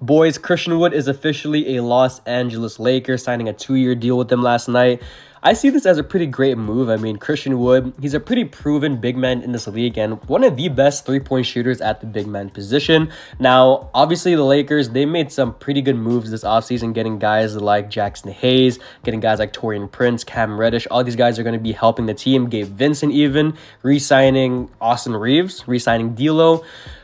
Boys, Christian Wood is officially a Los Angeles Laker, signing a 2-year deal with them last night. I see this as a pretty great move. I mean, Christian Wood, he's a pretty proven big man in this league and one of the best three-point shooters at the big man position. Now, obviously, the Lakers, they made some pretty good moves this offseason, getting guys like Jackson Hayes, getting guys like Taurean Prince, Cam Reddish. All these guys are going to be helping the team. Gabe Vincent even, re-signing Austin Reeves, re-signing D'Lo.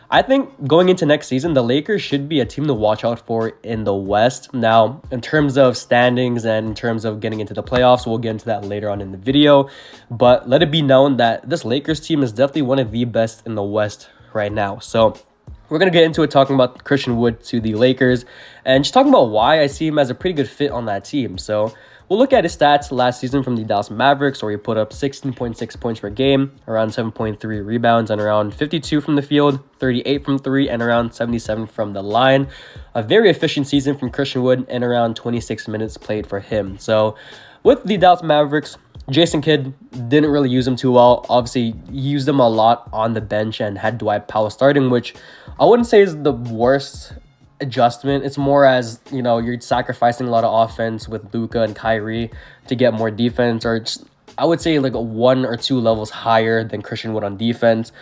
I think going into next season, the Lakers should be a team to watch out for in the West. Now, in terms of standings and in terms of getting into the playoffs, we'll get into that later on in the video. But let it be known that this Lakers team is definitely one of the best in the West right now. So we're going to get into it talking about Christian Wood to the Lakers and just talking about why I see him as a pretty good fit on that team. So we'll look at his stats last season from the Dallas Mavericks, where he put up 16.6 points per game, around 7.3 rebounds, and around 52 from the field, 38 from three, and around 77 from the line. A very efficient season from Christian Wood and around 26 minutes played for him. So with the Dallas Mavericks, Jason Kidd didn't really use him too well. Obviously, he used him a lot on the bench and had Dwight Powell starting, which I wouldn't say is the worst adjustment. It's more as, you know, you're sacrificing a lot of offense with Luka and Kyrie to get more defense, or just, I would say like 1 or 2 levels higher than Christian Wood on defense.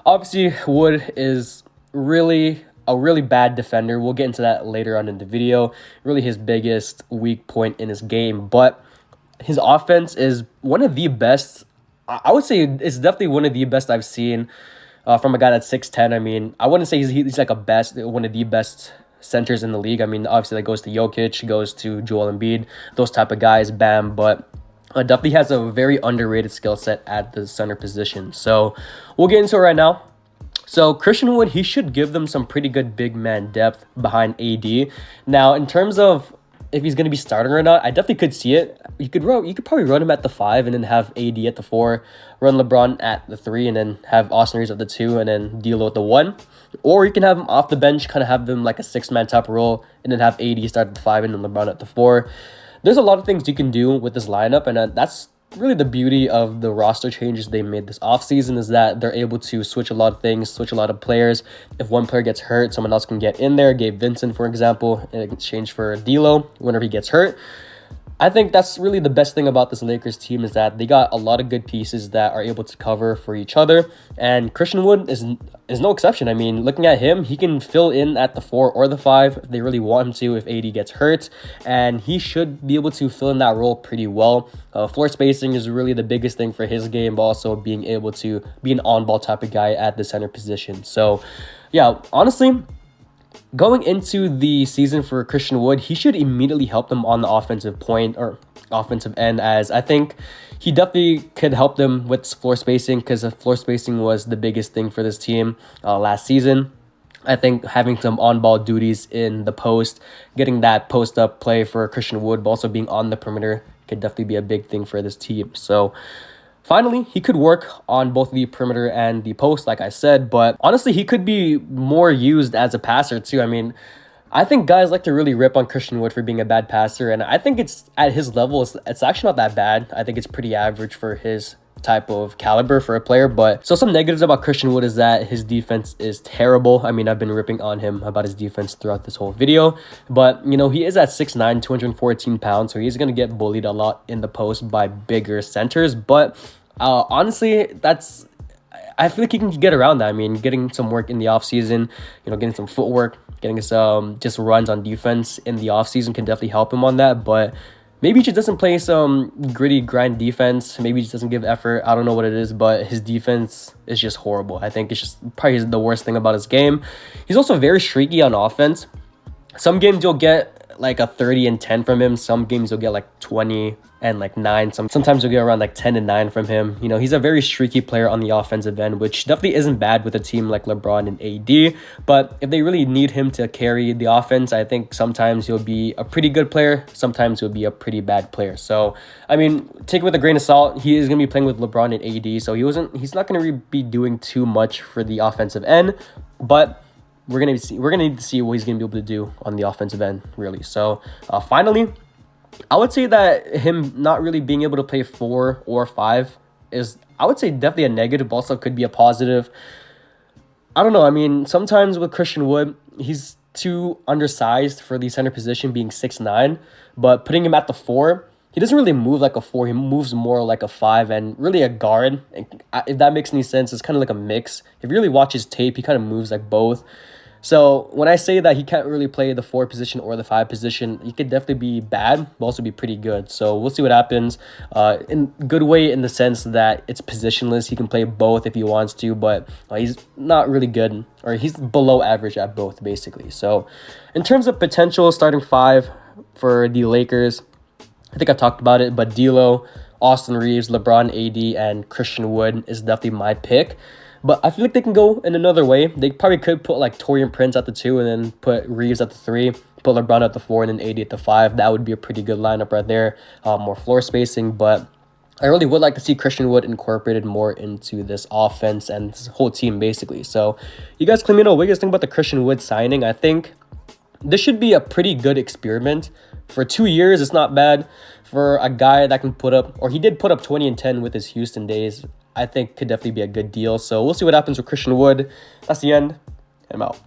Obviously, Wood is really a really bad defender. We'll get into that later on in the video. Really his biggest weak point in his game, but his offense is one of the best. I would say it's definitely one of the best I've seen from a guy that's 6'10". I mean, I wouldn't say he's like one of the best centers in the league. I mean, obviously that goes to Jokic, goes to Joel Embiid, those type of guys, Bam, but definitely has a very underrated skill set at the center position. So we'll get into it right now. So Christian Wood, he should give them some pretty good big man depth behind AD. Now, in terms of if he's going to be starting or not, I definitely could see it. You could probably run him at the 5 and then have AD at the 4, run LeBron at the 3, and then have Austin Reeves at the 2, and then D'Lo at the 1. Or you can have him off the bench, kind of have them like a 6-man type role, and then have AD start at the 5 and then LeBron at the 4. There's a lot of things you can do with this lineup, and that's really the beauty of the roster changes they made this offseason, is that they're able to switch a lot of things, switch a lot of players. If one player gets hurt, someone else can get in there. Gabe Vincent, for example, in exchange for D'Lo whenever he gets hurt. I think that's really the best thing about this Lakers team, is that they got a lot of good pieces that are able to cover for each other. And Christian Wood is no exception. I mean, looking at him, he can fill in at the 4 or the 5 if they really want him to, if AD gets hurt. And he should be able to fill in that role pretty well. Floor spacing is really the biggest thing for his game, but also being able to be an on-ball type of guy at the center position. So, yeah, honestly, going into the season for Christian Wood, he should immediately help them on the offensive point or offensive end, as I think he definitely could help them with floor spacing, because the floor spacing was the biggest thing for this team last season. I think having some on-ball duties in the post, getting that post-up play for Christian Wood, but also being on the perimeter could definitely be a big thing for this team. So finally, he could work on both the perimeter and the post, like I said, but honestly, he could be more used as a passer too. I mean, I think guys like to really rip on Christian Wood for being a bad passer, and I think it's at his level, it's actually not that bad. I think it's pretty average for his type of caliber for a player. But so some negatives about Christian Wood is that his defense is terrible. I mean, I've been ripping on him about his defense throughout this whole video, but you know, he is at 6'9", 214 pounds, so he's going to get bullied a lot in the post by bigger centers. But honestly, I feel like he can get around that. I mean, getting some work in the offseason, you know, getting some footwork, getting some just runs on defense in the offseason can definitely help him on that. But maybe he just doesn't play some gritty grind defense. Maybe he just doesn't give effort. I don't know what it is, but his defense is just horrible. I think it's just probably the worst thing about his game. He's also very streaky on offense. Some games you'll get like a 30 and 10 from him. Some games you'll get like 20 and like 9. Sometimes you'll get around like 10 and 9 from him. You know, he's a very streaky player on the offensive end, which definitely isn't bad with a team like LeBron and AD. But if they really need him to carry the offense, I think sometimes he'll be a pretty good player. Sometimes he'll be a pretty bad player. So, I mean, take it with a grain of salt. He is going to be playing with LeBron and AD, so he's not going to be doing too much for the offensive end. But we're gonna need to see what he's gonna be able to do on the offensive end, really. So finally, I would say that him not really being able to play 4 or 5 is, I would say, definitely a negative, but also could be a positive. I don't know. I mean, sometimes with Christian Wood, he's too undersized for the center position, being 6'9", but putting him at the 4, he doesn't really move like a 4. He moves more like a 5 and really a guard. If that makes any sense, it's kind of like a mix. If you really watch his tape, he kind of moves like both. So when I say that he can't really play the 4 position or the 5 position, he could definitely be bad, but also be pretty good. So we'll see what happens. In good way in the sense that it's positionless. He can play both if he wants to, but he's not really good, or he's below average at both, basically. So in terms of potential starting 5 for the Lakers, I think I talked about it, but D'Lo, Austin Reeves, LeBron, AD, and Christian Wood is definitely my pick. But I feel like they can go in another way. They probably could put like Taurean Prince at the 2 and then put Reeves at the 3, put LeBron at the 4, and then AD at the 5. That would be a pretty good lineup right there. More floor spacing, but I really would like to see Christian Wood incorporated more into this offense and this whole team, basically. So you guys let me know what you guys think about the Christian Wood signing. I think this should be a pretty good experiment. For 2 years, it's not bad for a guy that can put up, or he did put up 20 and 10 with his Houston days. I think could definitely be a good deal. So we'll see what happens with Christian Wood. That's the end. I'm out.